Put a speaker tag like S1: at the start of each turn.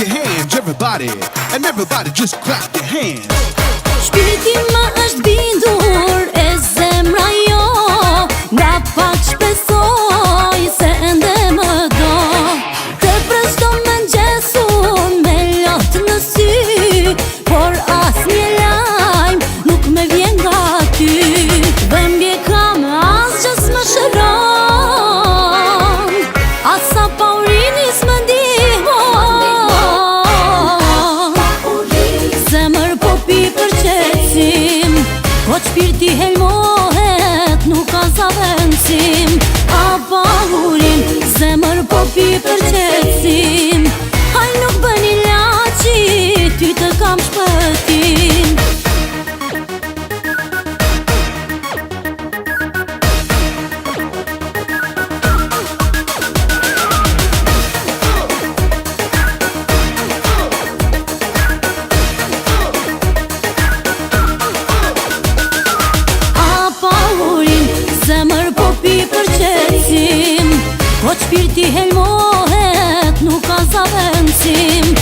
S1: your hands, everybody, and everybody just clap your hands.
S2: Shpirti ma është bindur e zemra jo, nga pak shpesoj se ende më do. Të presto me ngjesun me lot në sy, por as një lajm nuk me vjen nga ty. Dhe mbje kam as që s'më shëron, asa paurini s'më po shpirti helmohet, nuk ka zavencim. A pahurim, zemër po pi për qetsim. Haj nuk bëni laçi, ty të kam shpëtim. Zemër po pi për qetsim, po shpirti helmohet, nuk ka zavencim.